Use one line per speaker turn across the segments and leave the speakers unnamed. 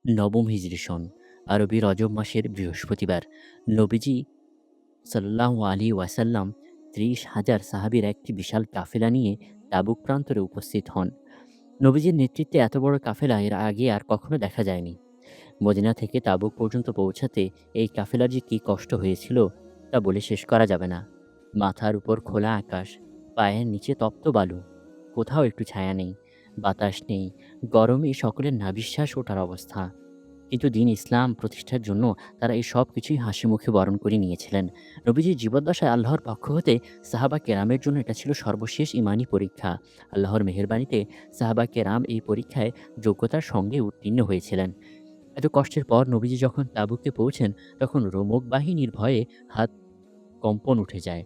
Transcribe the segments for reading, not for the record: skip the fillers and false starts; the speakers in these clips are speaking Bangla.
নবম হিজরি সন, আরবি রজব মাসের বৃহস্পতিবার। নবীজি সাল্লাল্লাহু আলাইহি ওয়াসাল্লাম ৩০,০০০ সাহাবীর একটি বিশাল কাফেলা নিয়ে তাবুক প্রান্তরে উপস্থিত হন। নবীজির নেতৃত্বে এত বড় কাফেলা এর আগে আর কখনো দেখা যায়নি। মদিনা থেকে তাবুক পর্যন্ত পৌঁছাতে এই কাফেলার যে কী কষ্ট হয়েছিল তা বলে শেষ করা যাবে না। মাথার উপর খোলা আকাশ, পায়ের নিচে তপ্ত বালু, কোথাও একটু ছায়া নেই, বাতাস নেই, গরমে সকলের নাভিশ্বাস ওঠার অবস্থা। কিন্তু দিন ইসলাম প্রতিষ্ঠার জন্য তারা এই সব কিছুই হাসি মুখে বরণ করে নিয়েছিলেন। নবীজির জীবদ্দশায় আল্লাহর পক্ষ হতে সাহাবা কেরামের জন্য এটা ছিল সর্বশেষ ইমানি পরীক্ষা। আল্লাহর মেহেরবানিতে সাহাবা কেরাম এই পরীক্ষায় যোগ্যতার সঙ্গে উত্তীর্ণ হয়েছিলেন। এত কষ্টের পর নবীজি যখন তাবুকে পৌঁছেন, তখন রোমক বাহিনীর ভয়ে হাত কম্পন উঠে যায়।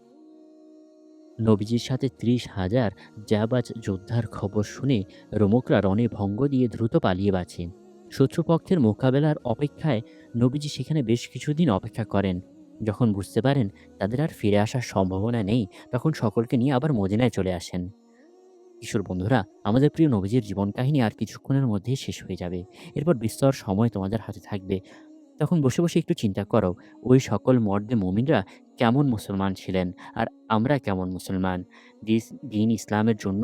নবীজির সাথে ৩০,০০০ জাবাজ যোদ্ধার খবর শুনে রোমকরা রণে ভঙ্গ দিয়ে দ্রুত পালিয়ে বাঁচে। শত্রুপক্ষের মোকাবেলার অপেক্ষায় নবীজি সেখানে বেশ কিছুদিন অপেক্ষা করেন। যখন বুঝতে পারেন তাদের আর ফিরে আসার সম্ভাবনা নেই, তখন সকলকে নিয়ে আবার মদিনায় চলে আসেন। কিশোর বন্ধুরা, আমাদের প্রিয় নবীজির জীবন কাহিনী আর কিছুক্ষণের মধ্যেই শেষ হয়ে যাবে। এরপর বিস্তর সময় তোমাদের হাতে থাকবে। তখন বসে বসে একটু চিন্তা করো, ওই সকল মর্দে মুমিনরা কেমন মুসলমান ছিলেন, আর আমরা কেমন মুসলমান। দিন ইসলামের জন্য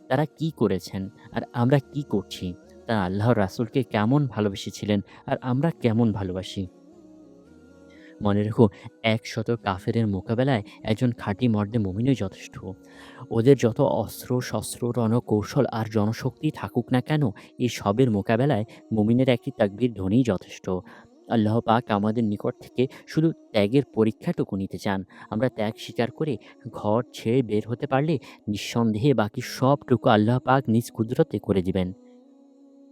তারা কি করেছেন, আর আমরা কি করছি। তারা আল্লাহর রাসূলকে কেমন ভালোবেসেছিলেন, আর আমরা কেমন ভালোবাসি। মনে রেখো, ১০০ কাফেরের মোকাবেলায় একজন খাঁটি মর্দে মুমিনই যথেষ্ট। ওদের যত অস্ত্র শস্ত্র রণকৌশল আর জনশক্তি থাকুক না কেন, এই সবের মোকাবেলায় মুমিনের একটি তাকবীর ধ্বনিই যথেষ্ট। আল্লাহ পাক আমাদের নিকট থেকে শুধু ত্যাগের পরীক্ষাটুকু নিতে চান। আমরা ত্যাগ স্বীকার করে ঘর ছেড়ে বের হতে পারলে নিঃসন্দেহে বাকি সবটুকু আল্লাহ পাক নিজ কুদরতে করে দিবেন।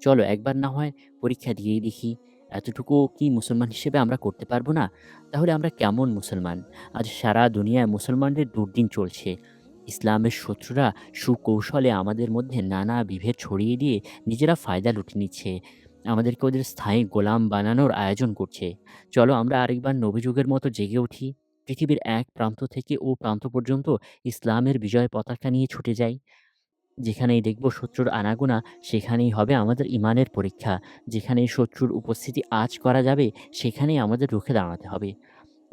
চলো একবার না হয় পরীক্ষা দিয়েই দেখি, এতটুকু কি মুসলমান হিসেবে আমরা করতে পারবো না? তাহলে আমরা কেমন মুসলমান? আজ সারা দুনিয়ায় মুসলমানদের দুর্দিন চলছে। ইসলামের শত্রুরা সুকৌশলে আমাদের মধ্যে নানা বিভেদ ছড়িয়ে দিয়ে নিজেরা ফায়দা লুটে নিচ্ছে। আমাদেরকে ওদের স্থায়ী গোলাম বানানোর আয়োজন করছে। চলো আমরা আরেকবার নবীযুগের মতো জেগে উঠি। পৃথিবীর এক প্রান্ত থেকে ও প্রান্ত পর্যন্ত ইসলামের বিজয় পতাকা নিয়ে ছুটে যাই। যেখানেই দেখব শত্রুর আনাগোনা, সেখানেই হবে আমাদের ঈমানের পরীক্ষা। যেখানেই শত্রুর উপস্থিতি আঁচ করা যাবে, সেখানেই আমাদের রুখে দাঁড়াতে হবে।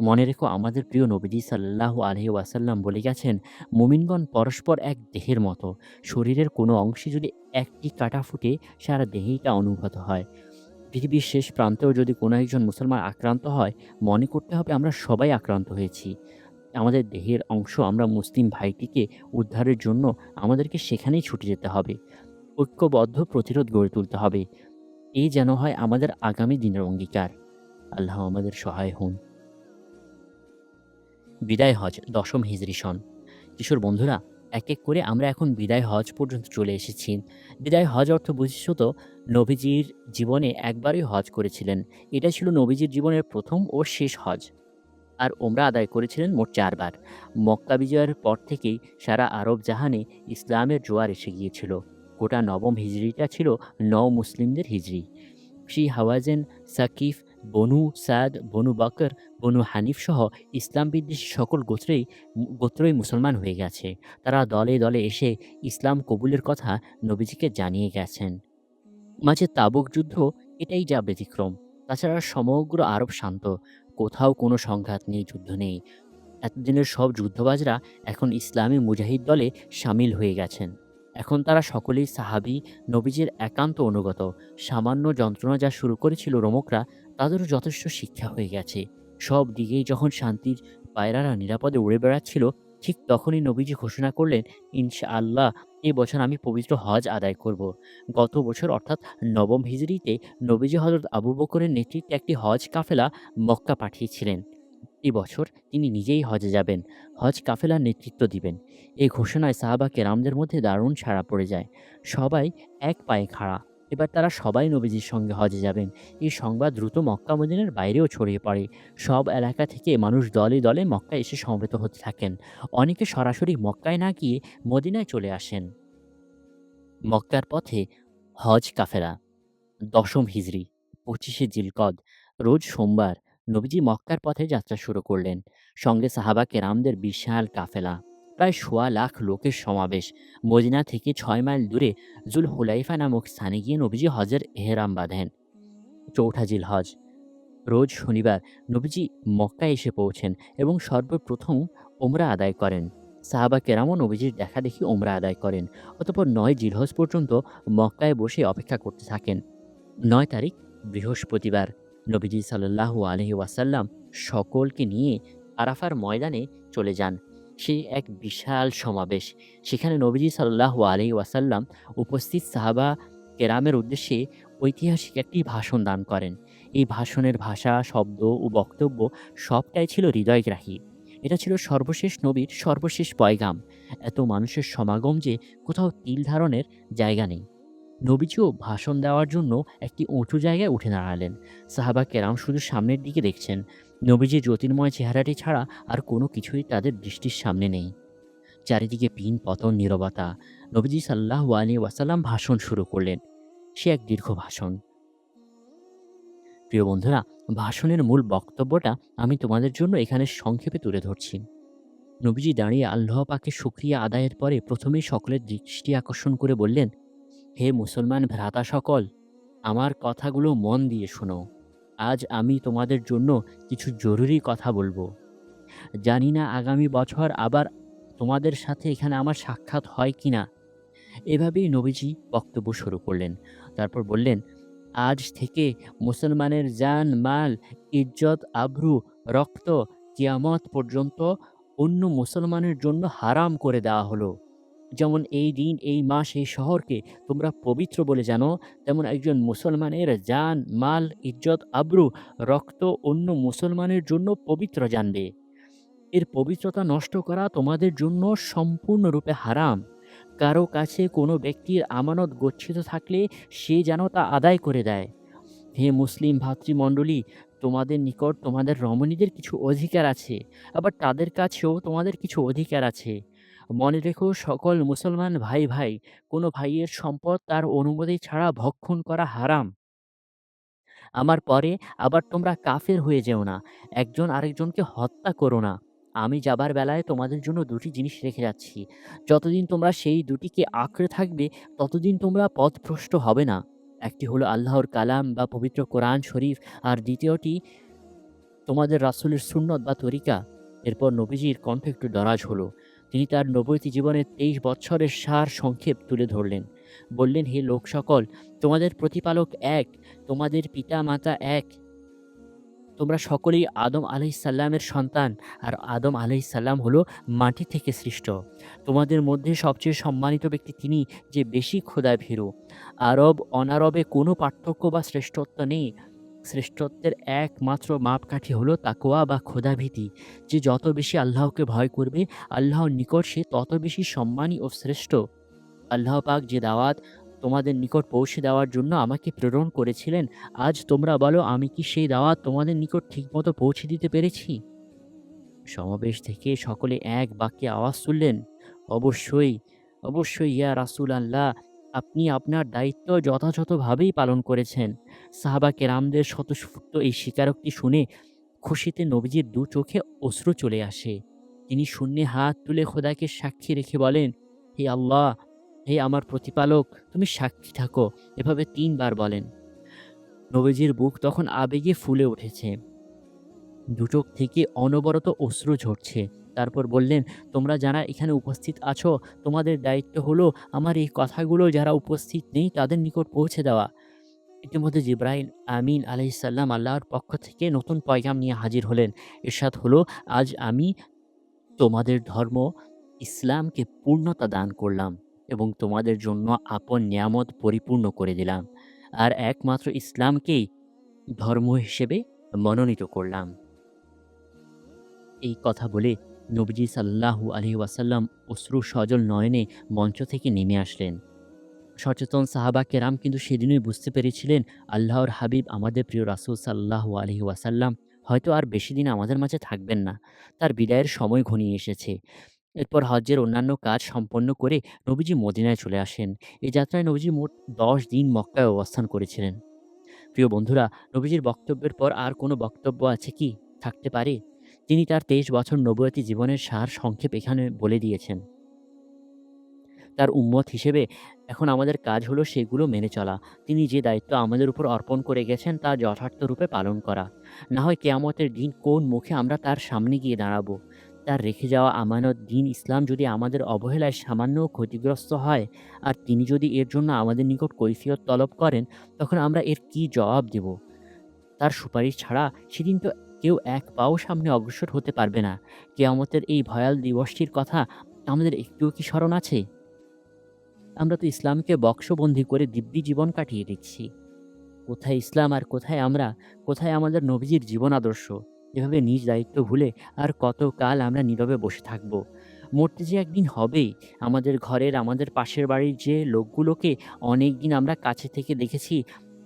মনে রেখো, আমাদের প্রিয় নবীজি সাল্লাল্লাহু আলাইহি ওয়াসাল্লাম বলে গেছেন, মুমিনগণ পরস্পর এক দেহের মতো। শরীরের কোনো অংশে যদি একটি কাঁটা ফুটে, সারা দেহেই তা অনুভূত হয়। পৃথিবীর শেষ প্রান্তেও যদি কোনো একজন মুসলমান আক্রান্ত হয়, মনে করতে হবে আমরা সবাই আক্রান্ত হয়েছি। আমাদের দেহের অংশ আমরা মুসলিম ভাইটিকে উদ্ধারের জন্য আমাদেরকে সেখানেই ছুটে যেতে হবে। ঐক্যবদ্ধ প্রতিরোধ গড়ে তুলতে হবে। এই যেন হয় আমাদের আগামী দিনের অঙ্গীকার। আল্লাহ আমাদের সহায় হন। বিদায় হজ, ১০ম হিজরি সন। কিশোর বন্ধুরা, এক এক করে আমরা এখন বিদায় হজ পর্যন্ত চলে এসেছি। বিদায় হজ অর্থ বুঝেছো তো? নবীজির জীবনে একবারই হজ করেছিলেন। এটা ছিল নবীজির জীবনের প্রথম ও শেষ হজ। আর ওমরা আদায় করেছিলেন মোট ৪ বার। মক্কা বিজয়ের পর থেকেই সারা আরব জাহানে ইসলামের জোয়ার এসে গিয়েছিল। গোটা নবম হিজরিটা ছিল মুসলিমদের হিজরি। হাওয়াজেন, সাকিফ, বনু সাদ, বনু বকর, বনু হানিফ সহ ইসলাম বিদ্বেষী সকল গোত্রই মুসলমান হয়ে গেছে। তারা দলে দলে এসে ইসলাম কবুলের কথা নবীজিকে জানিয়ে গেছেন। মাঝে তাবুক যুদ্ধ, এটাই যা ব্যতিক্রম। তাছাড়া সমগ্র আরব শান্ত, কোথাও কোনো সংঘাত নেই, যুদ্ধ নেই। এতদিনের সব যুদ্ধবাজরা এখন ইসলামী মুজাহিদ দলে সামিল হয়ে গেছেন। এখন তারা সকলেই সাহাবী, নবীজির একান্ত অনুগত। সামান্য যন্ত্রণা যা শুরু করেছিল রোমকরা, তাদেরও যথেষ্ট শিক্ষা হয়ে গেছে। সব দিকেই যখন শান্তির পায়রারা নিরাপদে উড়ে বেড়াচ্ছিল, ঠিক তখনই নবীজি ঘোষণা করলেন, ইনশাআল্লাহ এ বছর আমি পবিত্র হজ আদায় করব। গত বছর অর্থাৎ নবম হিজরিতে নবীজি হযরত আবু বকরের নেতৃত্বে একটি হজ কাফেলা মক্কা পাঠিয়েছিলেন। এ বছর তিনি নিজেই হজে যাবেন, হজ কাফেলার নেতৃত্ব দিবেন। এই ঘোষণায় সাহাবা কেরামদের মধ্যে দারুণ সাড়া পড়ে যায়। সবাই এক পায়ে খাড়া। এবার তারা সবাই নবীজির সঙ্গে হজে যাবেন। এই সংবাদ দ্রুত মক্কা মদিনার বাইরেও ছড়িয়ে পড়ে। সব এলাকা থেকে মানুষ দলে দলে মক্কায় এসে সমবেত হতে থাকেন। অনেকে সরাসরি মক্কায় না গিয়ে মদিনায় চলে আসেন। মক্কার পথে হজ কাফেলা, ১০ম হিজরি, ২৫শে জিলকদ, রোজ সোমবার নবীজি মক্কার পথে যাত্রা শুরু করলেন। সঙ্গে সাহাবা কেরামদের বিশাল কাফেলা, প্রায় ১,০০,০০০ লোকের সমাবেশ। মদিনা থেকে ৬ মাইল দূরে জুল হুলাইফা নামক স্থানে গিয়ে নবীজি হজের এহরাম বাঁধেন। চৌঠা জিলহজ। রোজ শনিবার নবীজি মক্কায় এসে পৌঁছেন এবং সর্বপ্রথম ওমরা আদায় করেন। সাহাবা কেরামও নবীজির দেখাদেখি ওমরা আদায় করেন। অতঃপর ৯ জিলহজ পর্যন্ত মক্কায় বসে অপেক্ষা করতে থাকেন। ৯ তারিখ বৃহস্পতিবার নবীজি সাল্লাল্লাহু আলাইহি ওয়াসাল্লাম সকলকে নিয়ে আরাফার ময়দানে চলে যান। সে এক বিশাল সমাবেশ। সেখানে নবীজি সাল্লাল্লাহু আলাইহি ওয়াসাল্লাম উপস্থিত সাহাবা কেরামের উদ্দেশ্যে ঐতিহাসিক একটি ভাষণ দান করেন। এই ভাষণের ভাষা, শব্দ ও বক্তব্য সবটাই ছিল হৃদয়গ্রাহী। এটা ছিল সর্বশেষ নবীর সর্বশেষ পয়গাম। এত মানুষের সমাগম যে কোথাও তিল ধারণের জায়গা নেই। নবীজিও ভাষণ দেওয়ার জন্য একটি উঁচু জায়গায় উঠে দাঁড়ালেন। সাহাবা কেরাম শুধু সামনের দিকে দেখছেন। নবীজির জ্যোতির্ময় চেহারাটি ছাড়া আর কোনো কিছুই তাদের দৃষ্টির সামনে নেই। চারিদিকে পিন পতন নীরবতা। নবীজি সাল্লাল্লাহু আলাইহি ওয়াসাল্লাম ভাষণ শুরু করলেন। সে এক দীর্ঘ ভাষণ। প্রিয় বন্ধুরা, ভাষণের মূল বক্তব্যটা আমি তোমাদের জন্য এখানে সংক্ষেপে তুলে ধরছি। নবীজি দাঁড়িয়ে আল্লাহ পাকের শুকরিয়া আদায়ের পরে প্রথমেই সকলের দৃষ্টি আকর্ষণ করে বললেন, হে মুসলমান ভ্রাতা সকল, আমার কথাগুলো মন দিয়ে শোনো। আজ আমি তোমাদের জন্য কিছু জরুরি কথা বলবো। জানি না আগামী বছর আবার তোমাদের সাথে এখানে আমার সাক্ষাৎ হয় কিনা। এভাবেই নবীজি বক্তব্য শুরু করলেন। তারপর বললেন, আজ থেকে মুসলমানের জান, মাল, ইজ্জত, আবরু, রক্ত কিয়ামত পর্যন্ত অন্য মুসলমানের জন্য হারাম করে দেওয়া হলো। যেমন এই দিন, এই মাস, এই শহরকে তোমরা পবিত্র বলে জানো, তেমন একজন মুসলমানের জান, মাল, ইজ্জত, আবরু, রক্ত অন্য মুসলমানের জন্য পবিত্র জানবে। এর পবিত্রতা নষ্ট করা তোমাদের জন্য সম্পূর্ণরূপে হারাম। কারো কাছে কোনো ব্যক্তির আমানত গচ্ছিত থাকলে সে যেন তা আদায় করে দেয়। হে মুসলিম ভাতৃমণ্ডলী, তোমাদের নিকট তোমাদের রমণীদের কিছু অধিকার আছে, আবার তাদের কাছেও তোমাদের কিছু অধিকার আছে। মনে রেখো, সকল মুসলমান ভাই ভাই, কোনো ভাইয়ের সম্পদ তার অনুমতি ছাড়া ভক্ষণ করা হারাম। আমার পরে আবার তোমরা কাফের হয়ে যেও না, একজন আরেকজনকে হত্যা করো না। আমি যাবার বেলায় তোমাদের জন্য দুটি জিনিস রেখে যাচ্ছি। যতদিন তোমরা সেই দুটিকে আঁকড়ে থাকবে, ততদিন তোমরা পথভ্রষ্ট হবে না। একটি হলো আল্লাহর কালাম বা পবিত্র কোরআন শরীফ, আর দ্বিতীয়টি তোমাদের রাসূলের সুন্নত বা তরিকা। এরপর নবীজির কণ্ঠ একটু দরাজ হলো। তিনি তার নবতী জীবনের ২৩ বৎসরের সার সংক্ষেপ তুলে ধরলেন। বললেন, হে লোক সকল, তোমাদের প্রতিপালক এক, তোমাদের পিতা মাতা এক। তোমরা সকলেই আদম আলাইহিসসালামের সন্তান, আর আদম আলাইহিসসালাম হলো মাটি থেকে সৃষ্ট। তোমাদের মধ্যে সবচেয়ে সম্মানিত ব্যক্তি তিনি, যে বেশি খোদায় ভীরু। আরব অনারবে কোনো পার্থক্য বা শ্রেষ্ঠত্ব নেই। শ্রেষ্ঠত্বের একমাত্র মাপকাঠি হলো তাকওয়া বা খোদাভীতি। যে যত বেশি আল্লাহকে ভয় করবে, আল্লাহর নিকট সে তত বেশি সম্মানী ও শ্রেষ্ঠ। আল্লাহ পাক যে দাওয়াত তোমাদের নিকট পৌঁছে দেওয়ার জন্য আমাকে প্রেরণ করেছিলেন, আজ তোমরা বলো, আমি কি সেই দাওয়াত তোমাদের নিকট ঠিকমতো পৌঁছে দিতে পেরেছি? সমাবেশ থেকে সকলে এক বাক্যে আওয়াজ তুললেন, অবশ্যই, অবশ্যই ইয়া রাসূলাল্লাহ, আপনি আপনার দায়িত্ব যথাযথভাবেই পালন করেছেন। সাহাবা কেরামদের স্বতঃস্ফূর্ত এই স্বীকারোক্তি শুনে খুশিতে নবীজির দু চোখে অশ্রু চলে আসে। তিনি শূন্যে হাত তুলে খোদাকে সাক্ষী রেখে বলেন, হে আল্লাহ, হে আমার প্রতিপালক, তুমি সাক্ষী থাকো। এভাবে ৩ বার বলেন। নবীজির বুক তখন আবেগে ফুলে উঠেছে। দুচোখ থেকে অনবরত অশ্রু ঝরছে। তারপর বললেন, তোমরা যারা এখানে উপস্থিত আছো, তোমাদের দায়িত্ব হলো আমার এই কথাগুলো যারা উপস্থিত নেই তাদের নিকট পৌঁছে দেওয়া। ইতিমধ্যে জিবরাইল আমিন আলাইহিসসালাম আল্লাহর পক্ষ থেকে নতুন পয়গাম নিয়ে হাজির হলেন। ইরশাদ হলো, আজ আমি তোমাদের ধর্ম ইসলামকে পূর্ণতা দান করলাম এবং তোমাদের জন্য আপন নিয়ামত পরিপূর্ণ করে দিলাম, আর একমাত্র ইসলামকেই ধর্ম হিসেবে মনোনীত করলাম। এই কথা বলে নবীজি সাল্লাল্লাহু আলাইহি ওয়াসাল্লাম অশ্রু সজল নয়নে মঞ্চ থেকে নেমে আসলেন। সচেতন সাহাবা কেরাম কিন্তু সেদিনই বুঝতে পেরেছিলেন, আল্লাহর হাবিব আমাদের প্রিয় রাসূল সাল্লাল্লাহু আলাইহি ওয়াসাল্লাম হয়তো আর বেশি দিন আমাদের মাঝে থাকবেন না। তার বিদায়ের সময় ঘনিয়ে এসেছে। এরপর হজ্জের অন্যান্য কাজ সম্পন্ন করে নবীজি মদিনায় চলে আসেন। এই যাত্রায় নবীজি মোট ১০ দিন মক্কায় অবস্থান করেছিলেন। প্রিয় বন্ধুরা, নবীজির বক্তব্যের পর আর কোনো বক্তব্য আছে কি? থাকতে পারে? তিনি তার ২৩ বছর নবুয়তি জীবনের সার সংক্ষেপ এখানে বলে দিয়েছেন। তার উম্মত হিসেবে এখন আমাদের কাজ হলো সেগুলো মেনে চলা। তিনি যে দায়িত্ব আমাদের উপর অর্পণ করে গেছেন তা যথার্থ রূপে পালন করা। না হয় কিয়ামতের দিন কোন মুখে আমরা তার সামনে গিয়ে দাঁড়াবো? তার রেখে যাওয়া আমানত দিন ইসলাম যদি আমাদের অবহেলায় সামান্যও ক্ষতিগ্রস্ত হয়, আর তিনি যদি এর জন্য আমাদের নিকট কৈফিয়ত তলব করেন, তখন আমরা এর কী জবাব দেব? তার সুপারিশ ছাড়া সেদিন তো কেউ এক পাও সামনে অগ্রসর হতে পারবে না। কিয়ামতের এই ভয়াল দিবসটির কথা আমাদের একটুও কি স্মরণ আছে? আমরা তো ইসলামকে বক্সবন্দী করে দিব্যি জীবন কাটিয়ে দিচ্ছি। কোথায় ইসলাম আর কোথায় আমরা? কোথায় আমাদের নবীজির জীবন আদর্শ? এভাবে নিজ দায়িত্ব ভুলে আর কতকাল আমরা নীরবে বসে থাকব? মরতে যে একদিন হবেই। আমাদের ঘরের, আমাদের পাশের বাড়ির যে লোকগুলোকে অনেকদিন আমরা কাছে থেকে দেখেছি,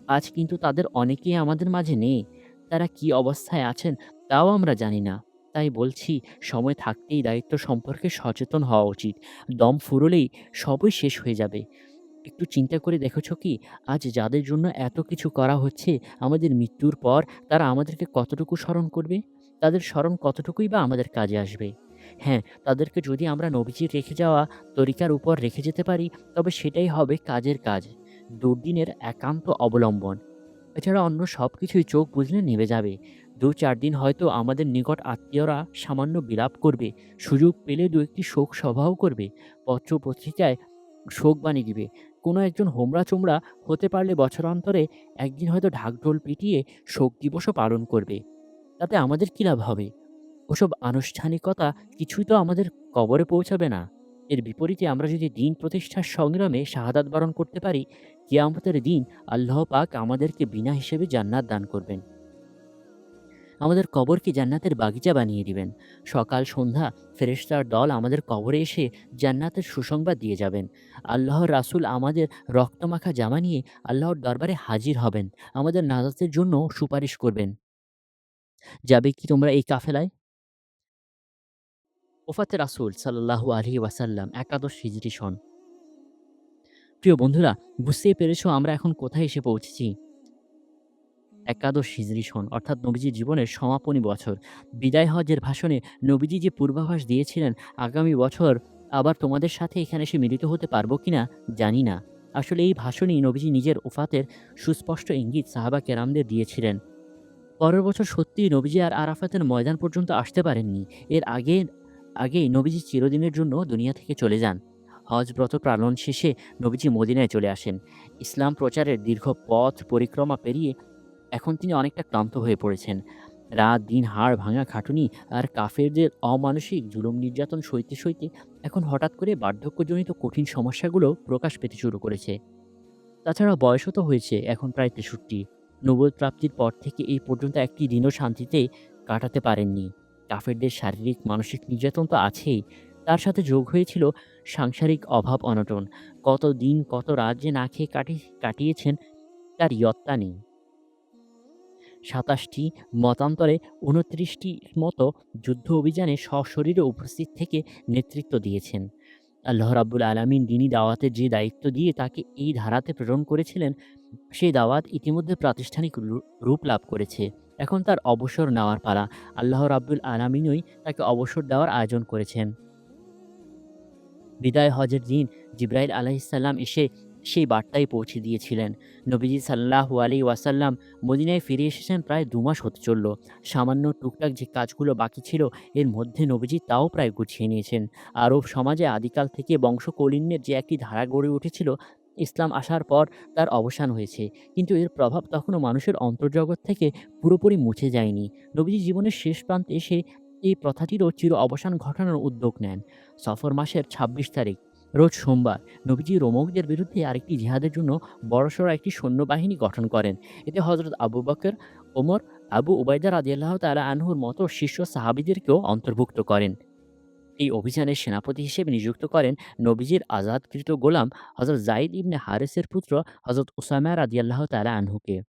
আজ কিন্তু তাদের অনেকেই আমাদের মাঝে নেই। তারা কী অবস্থায় আছেন তাও আমরা জানি না। তাই বলছি, সময় থাকতেই দায়িত্ব সম্পর্কে সচেতন হওয়া উচিত। দম ফুরোলেই সবই শেষ হয়ে যাবে। একটু চিন্তা করে দেখেছ কি, আজ যাদের জন্য এত কিছু করা হচ্ছে, আমাদের মৃত্যুর পর তারা আমাদেরকে কতটুকু স্মরণ করবে? তাদের স্মরণ কতটুকুই বা আমাদের কাজে আসবে? হ্যাঁ, তাদেরকে যদি আমরা নবীজির রেখে যাওয়া তরিকার উপর রেখে যেতে পারি, তবে সেটাই হবে কাজের কাজ, দুর্দিনের একান্ত অবলম্বন। এছাড়া অন্য সব কিছুই চোখ বুজলে নিভে যাবে। ২-৪ দিন হয়তো আমাদের নিকট আত্মীয়রা সামান্য বিলাপ করবে, সুযোগ পেলে ২-১টি শোক সভাও করবে, পত্র-পত্রিকায় শোকবাণী দিবে। কোনো একজন হোমরা-চোমরা হতে পারলে বছরান্তরে একদিন হয়তো ঢাকঢোল পিটিয়ে শোক দিবসও পালন করবে। তাতে আমাদের কী লাভ হবে? ওসব আনুষ্ঠানিকতা কিছুই তো আমাদের কবরে পৌঁছাবে না। এর বিপরীতে আমরা যদি দিন প্রতিষ্ঠার সংগ্রামে শাহাদাত বরণ করতে পারি, কিয়ামতের দিন আল্লাহ পাক আমাদেরকে বিনা হিসেবে জান্নাত দান করবেন। আমাদের কবরকে জান্নাতের বাগিচা বানিয়ে দিবেন। সকাল সন্ধ্যা ফেরেশতার দল আমাদের কবরে এসে জান্নাতের সুসংবাদ দিয়ে যাবেন। আল্লাহর রাসূল আমাদের রক্তমাখা জামা নিয়ে আল্লাহর দরবারে হাজির হবেন। আমাদের নাজাতের জন্য সুপারিশ করবেন। যাবে কি তোমরা এই কাফেলায়? ওফাতে রাসূল সাল্লাল্লাহু আলাইহি ওয়াসাল্লাম, একাদশ হিজরি সন। প্রিয় বন্ধুরা, বুঝতেই পেরেছ আমরা এখন কোথায় এসে পৌঁছেছি। একাদশ হিজরি সন, অর্থাৎ নবীজির জীবনের সমাপনী বছর। বিদায় হজের ভাষণে নবীজি যে পূর্বাভাস দিয়েছিলেন, আগামী বছর আবার তোমাদের সাথে এখানে এসে মিলিত হতে পারবো কিনা জানি না। আসলে এই ভাষণেই নবীজি নিজের ওফাতের সুস্পষ্ট ইঙ্গিত সাহাবা কেরামদের দিয়েছিলেন। পরের বছর সত্যিই নবীজি আর আরাফাতের ময়দান পর্যন্ত আসতে পারেননি। এর আগেই নবীজি চিরদিনের জন্য দুনিয়া থেকে চলে যান। হজ ব্রত পালন শেষে নবীজি মদিনায় চলে আসেন। ইসলাম প্রচারের দীর্ঘ পথ পরিক্রমা পেরিয়ে এখন তিনি অনেকটা ক্লান্ত হয়ে পড়েছেন। রাত দিন হাড় ভাঙা খাটুনি আর কাফেরদের অমানসিক জুলুম নির্যাতন সইতে এখন হঠাৎ করে বার্ধক্যজনিত কঠিন সমস্যাগুলো প্রকাশ পেতে শুরু করেছে। তাছাড়া বয়সও তো হয়েছে, এখন প্রায় ৬৩। নবুয়ত প্রাপ্তির পর থেকে এই পর্যন্ত একটি দিনও শান্তিতে কাটাতে পারেননি। কাফেরদের শারীরিক মানসিক নির্যাতন তো আছেই, তার সাথে যোগ হয়েছিল সাংসারিক অভাব অনটন। কত দিন কত রাত যে না খেয়ে কাটিয়েছেন তার ইয়ত্তা নেই। ২৭টি মতান্তরে ২৯টির মতো যুদ্ধ অভিযানে সশরীরে উপস্থিত থেকে নেতৃত্ব দিয়েছেন। আল্লাহ রাব্বুল আলামিন দ্বীনি দাওয়াতের যে দায়িত্ব দিয়ে তাকে এই ধারাতে প্রেরণ করেছিলেন, সেই দাওয়াত ইতিমধ্যে প্রাতিষ্ঠানিক রূপ লাভ করেছে। এখন তার অবসর নেওয়ার পালা। আল্লাহ রাব্বুল আলামিনই তাকে অবসর দেওয়ার আয়োজন করেছেন। বিদায় হজের দিন জিবরাইল আলাইহিসসালাম এসে সেই বার্তাই পৌঁছে দিয়েছিলেন। নবীজি সাল্লাল্লাহু আলাইহি ওয়াসাল্লাম মদিনায় ফিরে এসেছেন প্রায় ২ মাস হতে চলল। সামান্য টুকটাক যে কাজগুলো বাকি ছিল এর মধ্যে নবীজি তাও প্রায় গুছিয়ে নিয়েছেন। আরব সমাজে আদিকাল থেকে বংশকৌলিন্যের যে একটি ধারা গড়ে উঠেছিল, ইসলাম আসার পর তার অবসান হয়েছে। কিন্তু এর প্রভাব তখনও মানুষের অন্তর্জগৎ থেকে পুরোপুরি মুছে যায়নি। নবীজি জীবনের শেষ প্রান্তে এসে এই প্রথাটিরও চির অবসান ঘটানোর উদ্যোগ নেন। সফর মাসের ২৬ তারিখ, রোজ সোমবার, নবীজি রোমকদের বিরুদ্ধে আরেকটি জিহাদের জন্য বড়সড় একটি সৈন্যবাহিনী গঠন করেন। এতে হযরত আবু বকর, ওমর, আবু উবাইদা রাদিয়াল্লাহু তাআলা আনহুর মতো শীর্ষ সাহাবীদেরকেও অন্তর্ভুক্ত করেন। এই অভিযানের সেনাপতি হিসেবে নিযুক্ত করেন নবীজির আজাদকৃত গোলাম হযরত যায়েদ ইবনে হারেসের পুত্র হযরত উসামা রাদিয়াল্লাহু তাআলা আনহুকে।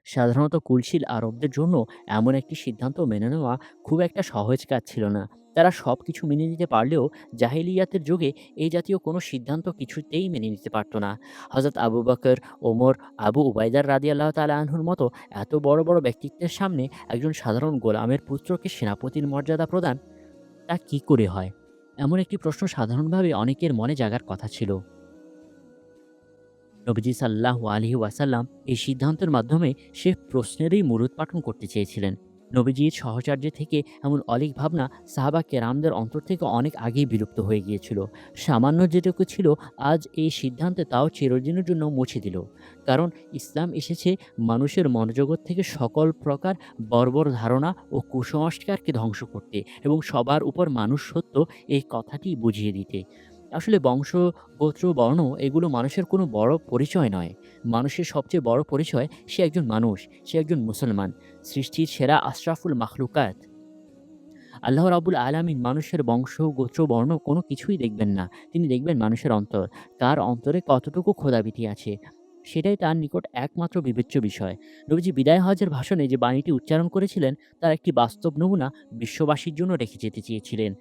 সাধারণত কুলশীল আরবদের জন্য এমন একটি সিদ্ধান্ত মেনে নেওয়া খুব একটা সহজ কাজ ছিল না। তারা সব কিছু মেনে নিতে পারলেও জাহিলিয়াতের যুগে এই জাতীয় কোনো সিদ্ধান্ত কিছুতেই মেনে নিতে পারত না। হযরত আবু বকর, ওমর, আবু উবাইদার রাদিয়াল্লাহু তাআলা আনহুর মতো এত বড় বড় ব্যক্তিত্বের সামনে একজন সাধারণ গোলামের পুত্রকে সেনাপতির মর্যাদা প্রদান, তা কি করে হয়? এমন একটি প্রশ্ন সাধারণভাবে অনেকের মনে জাগার কথা ছিল। নবীজি সাল্লাল্লাহু আলাইহি ওয়াসাল্লাম এই সিদ্ধান্তের মাধ্যমে সে প্রশ্নেরই মূলোৎপাটন করতে চেয়েছিলেন। নবীজির সহচর্য থেকে এমন অলীক ভাবনা সাহাবা কেরামদের অন্তর থেকে অনেক আগেই বিলুপ্ত হয়ে গিয়েছিল। সামান্য যেটুকু ছিল আজ এই সিদ্ধান্তে তাও চিরদিনের জন্য মুছে দিল। কারণ ইসলাম এসেছে মানুষের মনোজগৎ থেকে সকল প্রকার বর্বর ধারণা ও কুসংস্কারকে ধ্বংস করতে এবং সবার উপর মানুষ সত্য এই কথাটি বুঝিয়ে দিতে। আসলে বংশ, গোত্র, বর্ণ এগুলো মানুষের কোনো বড় পরিচয় নয়। মানুষের সবচেয়ে বড় পরিচয় সে একজন মানুষ, সে একজন মুসলমান, সৃষ্টির সেরা আশরাফুল মাখলুকাত। আল্লাহ রাব্বুল আলামিন মানুষের বংশ, গোত্র, বর্ণ কোনো কিছুই দেখবেন না। তিনি দেখবেন মানুষের অন্তর। কার অন্তরে কতটুকু খোদাভীতি আছে, সেটাই তার নিকট একমাত্র বিবেচ্য বিষয়। নবীজি বিদায় হজের ভাষণে যে বাণীটি উচ্চারণ করেছিলেন, তার একটি বাস্তব নমুনা বিশ্ববাসীর জন্য রেখে যেতে চেয়েছিলেন।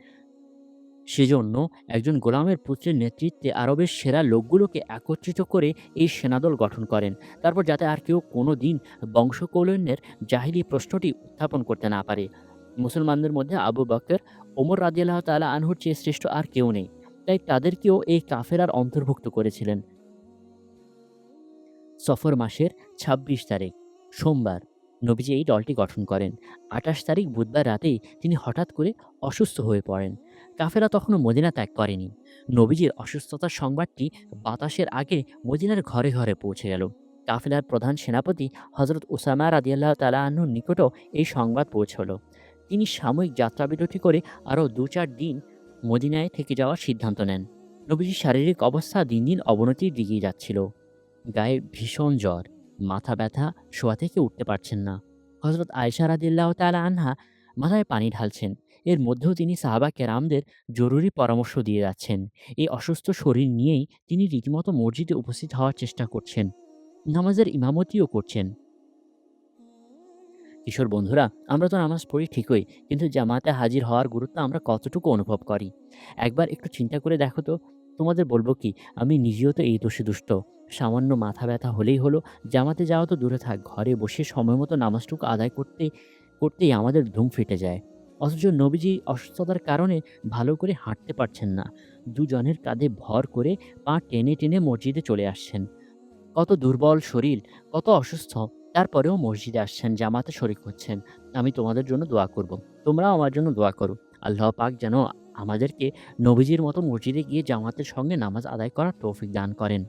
সেজন্য একজন গোলামের পুত্রের নেতৃত্বে আরবের সেরা লোকগুলোকে একত্রিত করে এই সেনাদল গঠন করেন। তারপর যাতে আর কেউ কোনো দিন বংশকৌলিন্যের জাহিলি প্রশ্নটি উত্থাপন করতে না পারে। মুসলমানদের মধ্যে আবু বকর, ওমর রাদিয়াল্লাহু তাআলা আনহুর চেয়ে শ্রেষ্ঠ আর কেউ নেই। তাই তাদেরকেও এই কাফেলার অন্তর্ভুক্ত করেছিলেন। সফর মাসের ২৬ তারিখ সোমবার নবীজি এই দলটি গঠন করেন। ২৮ তারিখ বুধবার রাতেই তিনি হঠাৎ করে অসুস্থ হয়ে পড়েন। কাফেলা তখনও মদিনা ত্যাগ করেনি। নবীজির অসুস্থতার সংবাদটি বাতাসের আগে মদিনার ঘরে ঘরে পৌঁছে গেল। কাফেলার প্রধান সেনাপতি হজরত উসামা রাদিয়াল্লাহু তাআলা আনহুর নিকটও এই সংবাদ পৌঁছল। তিনি সাময়িক যাত্রাবিরতি করে আরও ২-৪ দিন মদিনায় থেকে যাওয়ার সিদ্ধান্ত নেন। নবীজির শারীরিক অবস্থা দিন দিন অবনতির দিকেই যাচ্ছিল। গায়ে ভীষণ জ্বর, মাথা ব্যথা, শোয়া থেকে উঠতে পারছেন না। হযরত আয়েশা রাদিয়াল্লাহু তাআলা আনহা মাথায় পানি ঢালছেন। এর মধ্যেও তিনি সাহাবা কেরামদের জরুরি পরামর্শ দিয়ে যাচ্ছেন। এই অসুস্থ শরীর নিয়েই তিনি রীতিমতো মসজিদে উপস্থিত হওয়ার চেষ্টা করছেন। নামাজের ইমামতিও করছেন। কিশোর বন্ধুরা, আমরা তো নামাজ পড়ি ঠিকই, কিন্তু জামাতে হাজির হওয়ার গুরুত্ব আমরা কতটুকু অনুভব করি? একবার একটু চিন্তা করে দেখো তো। তোমাদের বলবো কি, আমি নিজেও তো এই দোষে দুষ্ট। সামান্য মাথা ব্যথা হলেই হলো, জামাতে যাওয়া তো দূরে থাক, ঘরে বসে সময়মতো নামাজটুকু আদায় করতেই আমাদের ধুম ফেটে যায়। অথচ নবীজি অসুস্থতার কারণে ভালো করে হাঁটতে পারছেন না। দুজনের কাঁধে ভর করে পা টেনে টেনে মসজিদে চলে আসছেন। কত দুর্বল শরীর, কত অসুস্থ, তারপরেও মসজিদে আসছেন, জামাতে শরিক হচ্ছেন। আমি তোমাদের জন্য দোয়া করব। তোমরাও আমার জন্য দোয়া করো। আল্লাহ পাক যেন আমাদেরকে নবীজির মতো মসজিদে গিয়ে জামাতের সঙ্গে নামাজ আদায় করার তৌফিক দান করেন।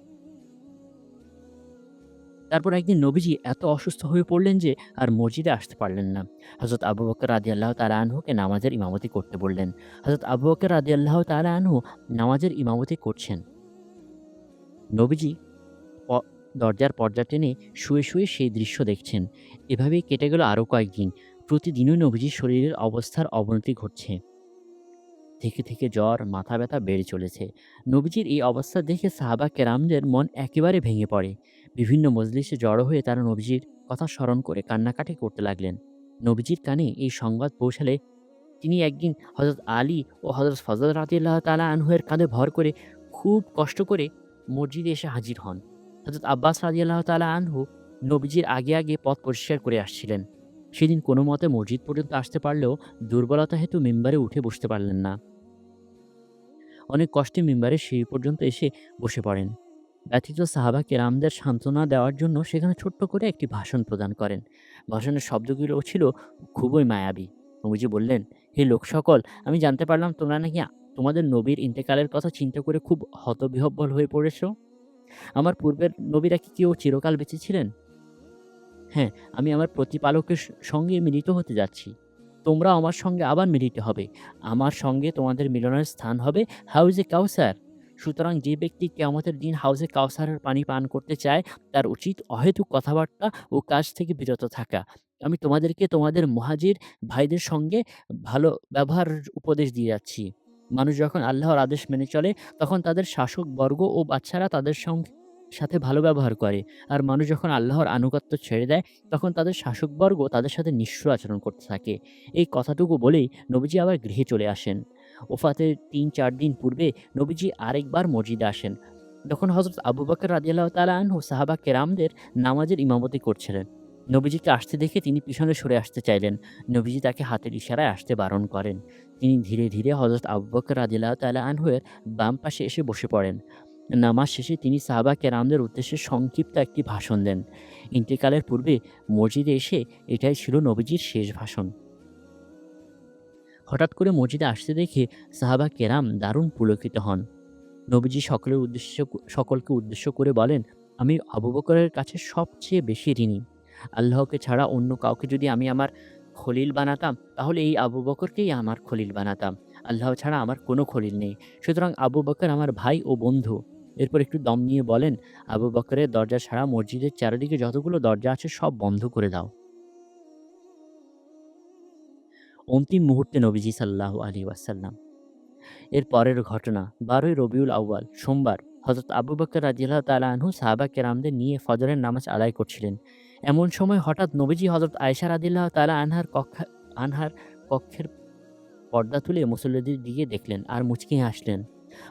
তারপর একদিন নবীজি এত অসুস্থ হয়ে পড়লেন যে আর মসজিদে আসতে পারলেন না। হযরত আবু বকর রাদিয়াল্লাহু তাআলা আনহুকে নামাজের ইমামতি করতে বললেন। হযরত আবু বকর রাদিয়াল্লাহু তাআলা আনহু নামাজের ইমামতি করছেন। নবীজি প দরজার পর্দা টেনে শুয়ে শুয়ে সেই দৃশ্য দেখছেন। এভাবেই কেটে গেল আরও কয়েকদিন। প্রতিদিনই নবীজির শরীরের অবস্থার অবনতি ঘটছে। থেকে জ্বর, মাথা ব্যথা বেড়ে চলেছে। নবীজির এই অবস্থা দেখে সাহাবা কেরামদের মন একেবারে ভেঙে পড়ে। বিভিন্ন মজলিসে জড়ো হয়ে তারা নবীজির কথা স্মরণ করে কান্নাকাটি করতে লাগলেন। নবীজির কানে এই সংবাদ পৌঁছালে তিনি একদিন হযরত আলী ও হযরত ফজল রাদিয়াল্লাহু তাআলা আনহু-এর কাঁধে ভর করে খুব কষ্ট করে মসজিদে এসে হাজির হন। হযরত আব্বাস রাদিয়াল্লাহু তাআলা আনহু নবীজির আগে আগে পথ পরিষ্কার করে আসছিলেন। সেদিন কোনোমতে মসজিদ পর্যন্ত আসতে পারলেও দুর্বলতা হেতু মিম্বারে উঠে বসতে পারলেন না। অনেক কষ্টে মিম্বারের সিঁড়ি পর্যন্ত এসে বসে পড়েন। ব্যথিত সাহাবা কেরামদের সান্ত্বনা দেওয়ার জন্য সেখানে ছোট্ট করে একটি ভাষণ প্রদান করেন। ভাষণের শব্দগুলো ছিল খুবই মায়াবী। নবীজি বললেন, হে লোক সকল, আমি জানতে পারলাম তোমরা নাকি তোমাদের নবীর ইন্তেকালের কথা চিন্তা করে খুব হতবিহ্বল হয়ে পড়েছ। আমার পূর্বের নবীরা কি কেউ চিরকাল বেঁচে ছিলেন? হ্যাঁ, আমি আমার প্রতিপালকের সঙ্গে মিলিত হতে যাচ্ছি। তোমরাও আমার সঙ্গে আবার মিলিত হবে। আমার সঙ্গে তোমাদের মিলনের স্থান হবে হাউজে কাউসার। সুতরাং যে ব্যক্তি কিয়ামতের দিন হাউজে কাউসারের পানি পান করতে চায়, তার উচিত অহেতুক কথাবার্তা ও কাজ থেকে বিরত থাকা। আমি তোমাদেরকে তোমাদের মুহাজির ভাইদের সঙ্গে ভালো ব্যবহারের উপদেশ দিয়ে যাচ্ছি। মানুষ যখন আল্লাহর আদেশ মেনে চলে, তখন তাদের শাসকবর্গ ও বাচ্চারা তাদের সাথে ভালো ব্যবহার করে। আর মানুষ যখন আল্লাহর আনুগত্য ছেড়ে দেয়, তখন তাদের শাসকবর্গ তাদের সাথে নিষ্ঠুর আচরণ করতে থাকে। এই কথাটুকু বলেই নবীজি আবার গৃহে চলে আসেন। ওফাতের ৩-৪ দিন পূর্বে নবীজি আরেকবার মসজিদে আসেন। তখন হযরত আবু বকর রাদিয়াল্লাহু তাআলা আনহু সাহাবা কেরামদের নামাজের ইমামতি করছিলেন। নবীজিকে আসতে দেখে তিনি পিছনে সরে আসতে চাইলেন। নবীজি তাকে হাতের ইশারায় আসতে বারণ করেন। তিনি ধীরে, ধীরে হযরত আবু বকর রাদিয়াল্লাহু তাআলা আনহু-এর বাম পাশে এসে বসে পড়েন। নামাজ শেষে তিনি সাহাবা কেরামদের উদ্দেশ্যে সংক্ষিপ্ত একটি ভাষণ দেন। ইন্তেকালের পূর্বে মসজিদে এসে এটাই ছিল নবীজির শেষ ভাষণ। হঠাৎ করে মসজিদে আসতে দেখে সাহাবা কেরাম দারুণ পুলকিত হন। নবীজি সকলকে উদ্দেশ্য করে বলেন, "আমি আবু বকরের কাছে সবচেয়ে বেশি ঋণী। আল্লাহকে ছাড়া অন্য কাউকে যদি আমি আমার খলিল বানাতাম, তাহলে এই আবু বকরকেই আমার খলিল বানাতাম। আল্লাহ ছাড়া আমার কোনো খলিল নেই। সুতরাং আবু বকর আমার ভাই ও বন্ধু।" এরপর একটু দম নিয়ে বলেন, "আবু বকরের দরজা ছাড়া মসজিদের চারিদিকে যতগুলো দরজা আছে সব বন্ধ করে দাও।" অন্তিম মুহূর্তে নবীজি সাল্লাল্লাহু আলাইহি ওয়াসাল্লাম। এর পরের ঘটনা ১২ই রবিউল আউয়াল সোমবার হযরত আবু বকর রাদিয়াল্লাহু তাআলা আনহু সাহাবা কেরামদের নিয়ে ফজরের নামাজ আদায় করছিলেন। এমন সময় হঠাৎ নবীজি হযরত আয়েশা রাদিয়াল্লাহু তাআলা আনহার কক্ষের পর্দা তুলে মুসল্লিদের দিকে দেখলেন আর মুচকি হাসলেন।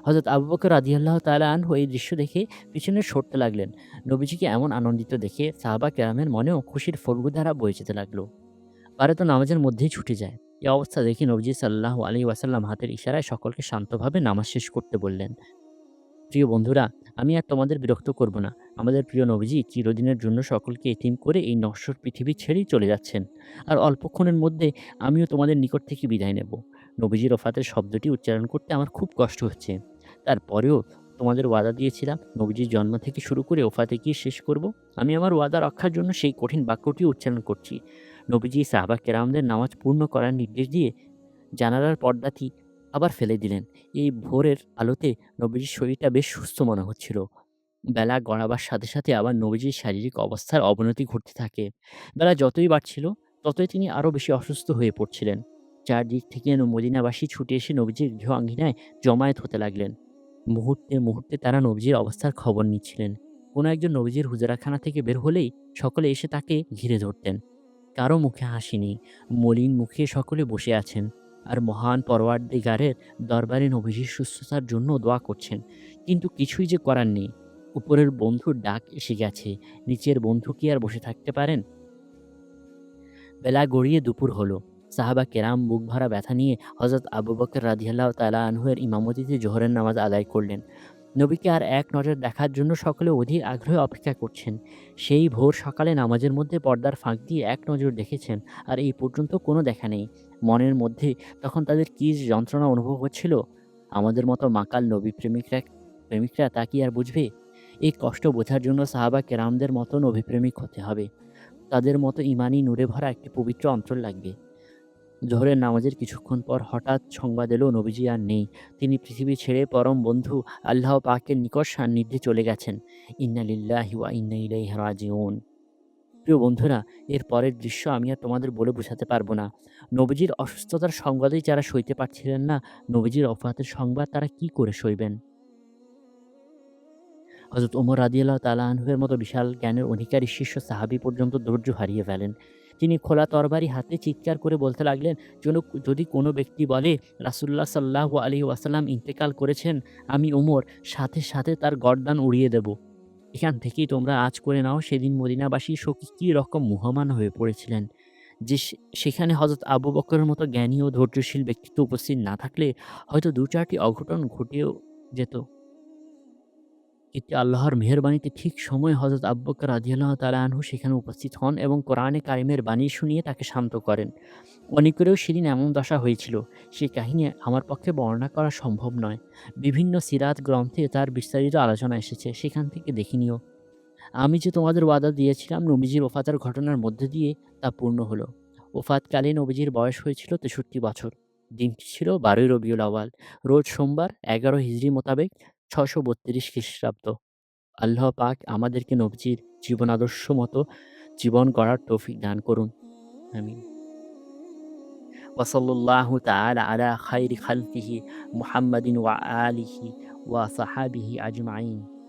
হযরত আবু বকর রাদিয়াল্লাহু তাআলা আনহু এই দৃশ্য দেখে পিছনে সরতে লাগলেন। নবীজিকে এমন আনন্দিত দেখে সাহাবা কেরামের মনেও খুশির ফল্গুধারা বয়ে যেতে লাগলো। পারে তো নামাজের মধ্যেই ছুটে যায়। এ অবস্থা দেখে নবীজি সাল্লাল্লাহু আলাইহি ওয়াসাল্লাম হাতের ইশারায় সকলকে শান্তভাবে নামাজ শেষ করতে বললেন। প্রিয় বন্ধুরা, আমি আর তোমাদের বিরক্ত করব না। আমাদের প্রিয় নবীজি চিরদিনের জন্য সকলকে এতিম করে এই নশ্বর পৃথিবী ছেড়েই চলে যাচ্ছেন। আর অল্পক্ষণের মধ্যে আমিও তোমাদের নিকট থেকে বিদায় নেব। নবীজির ওফাতের শব্দটি উচ্চারণ করতে আমার খুব কষ্ট হচ্ছে। তারপরেও তোমাদের ওয়াদা দিয়েছিলাম নবীজির জন্ম থেকে শুরু করে ওফাতে গিয়ে শেষ করব। আমি আমার ওয়াদা রক্ষার জন্য সেই কঠিন বাক্যটি উচ্চারণ করছি। নবীজি সাহাবা কেরামদের নামাজ পূর্ণ করার নির্দেশ দিয়ে জানালার পর্দাটি আবার ফেলে দিলেন। এই ভোরের আলোতে নবীজির শরীরটা বেশ সুস্থ মনে হচ্ছিল। বেলা গড়াবার সাথে, সাথে আবার নবীজির শারীরিক অবস্থার অবনতি ঘটতে থাকে। বেলা যতই বাড়ছিল, ততই তিনি আরও বেশি অসুস্থ হয়ে পড়ছিলেন। চারদিক থেকে মদিনাবাসী ছুটে এসে নবীজির গৃহ আঙ্গিনায় জমায়েত হতে লাগলেন। মুহূর্তে, মুহূর্তে তারা নবীজির অবস্থার খবর নিচ্ছিলেন। কোনো একজন নবীজির হুজরাখানা থেকে বের হলেই সকলে এসে তাকে ঘিরে ধরতেন। কারো মুখে হাসি নেই, মলিন মুখে সকলে বসে আছেন। আর মহান পরওয়ারদিগারের দরবারে নবীজির সুস্থতার জন্য দোয়া করছেন। কিন্তু কিছুই যে করার নেই। উপরের বন্ধুর ডাক এসে গেছে, নিচের বন্ধু কি আর বসে থাকতে পারেন? বেলা গড়িয়ে দুপুর হলো। সাহাবা কেরাম বুক ভরা ব্যথা নিয়ে হযরত আবু বকর রাদিয়াল্লাহু তাআলা আনহু এর ইমামতিতে জোহরের নামাজ আদায় করলেন। নবীকে আর এক নজর দেখার জন্য সকলে অধীর আগ্রহে অপেক্ষা করছেন। সেই ভোর সকালে নামাজের মধ্যে পর্দার ফাঁক দিয়ে এক নজর দেখেছেন, আর এই পর্যন্ত কোনো দেখা নেই। মনের মধ্যে তখন তাদের কী যে যন্ত্রণা অনুভব হচ্ছিল! আমাদের মতো মাকাল নবী প্রেমিকরা তা কি আর বুঝবে? এই কষ্ট বোঝার জন্য সাহাবা কেরামদের মতো নবীপ্রেমিক হতে হবে। তাদের মতো ঈমানি নূরে ভরা একটি পবিত্র অন্তর লাগবে। জোহরের নামাজের কিছুক্ষণ পর হঠাৎ সংবাদ এলো নবীজি আর নেই। তিনি পৃথিবী ছেড়ে পরম বন্ধু আল্লাহ পাকের নিকট সান্নিধ্যে চলে গেছেন। ইন্না লিল্লাহি ওয়া ইন্না ইলাইহি রাজিউন। প্রিয় বন্ধুরা, এর পরের দৃশ্য আমি আর তোমাদের বলে বোঝাতে পারবো না। নবীজির অসুস্থতার সংবাদই যারা সইতে পারছিলেন না, নবীজির ওফাতের সংবাদ তারা কি করে সইবেন? হযরত ওমর রাদিয়াল্লাহু তাআলা আনহু-এর মতো বিশাল জ্ঞানের অধিকারী শীর্ষ সাহাবী পর্যন্ত ধৈর্য হারিয়ে ফেলেন। তিনি খোলা তরবারি হাতে চিৎকার করে বলতে লাগলেন, যদি কোনো ব্যক্তি বলে রাসূলুল্লাহ সাল্লাল্লাহু আলাইহি ওয়াসাল্লাম ইন্তেকাল করেছেন, আমি ওমর সাথে, সাথে তার গর্দান উড়িয়ে দেব। এখান থেকেই তোমরা আঁচ করে নাও সেদিন মদিনাবাসী শোকে কী রকম মুহ্যমান হয়ে পড়েছিলেন। যে সেখানে হযরত আবু বকরের মতো জ্ঞানী ও ধৈর্যশীল ব্যক্তিত্ব উপস্থিত না থাকলে হয়তো ২-৪ টি অঘটন ঘটেও যেত। কিন্তু আল্লাহর মেহেরবানিতে ঠিক সময়ে হযরত আবু বকর রাদিয়াল্লাহু তাআলা আনহু সেখানে উপস্থিত হন এবং কোরআনে কারিমের বাণী শুনিয়ে তাকে শান্ত করেন। অনেকেরও সেদিন এমন দশা হয়েছিল। সেই কাহিনী আমার পক্ষে বর্ণনা করা সম্ভব নয়। বিভিন্ন সিরাত গ্রন্থে তার বিস্তারিত আলোচনা এসেছে, সেখান থেকে দেখে নিও। আমি যে তোমাদের ওয়াদা দিয়েছিলাম নবীজির ওফাতের ঘটনার মধ্যে দিয়ে তা পূর্ণ হলো। ওফাতকালে নবীজির বয়স হয়েছিল ৬৩ বছর। দিনটি ছিল ১২ই রবিউল আউয়াল, রোজ সোমবার, ১১ হিজরি মোতাবেক ৬৩২ খ্রিস্টাব্দ। আল্লাহ পাক আমাদেরকে নবীজির জীবন আদর্শ মতো জীবন গড়ার তৌফিক দান করুন। আমিন। ওয়া সাল্লাল্লাহু তাআলা আলা খাইরি খালকিহি মুহাম্মাদিন ওয়া আলিহি ওয়া সাহাবিহি আজমাইন।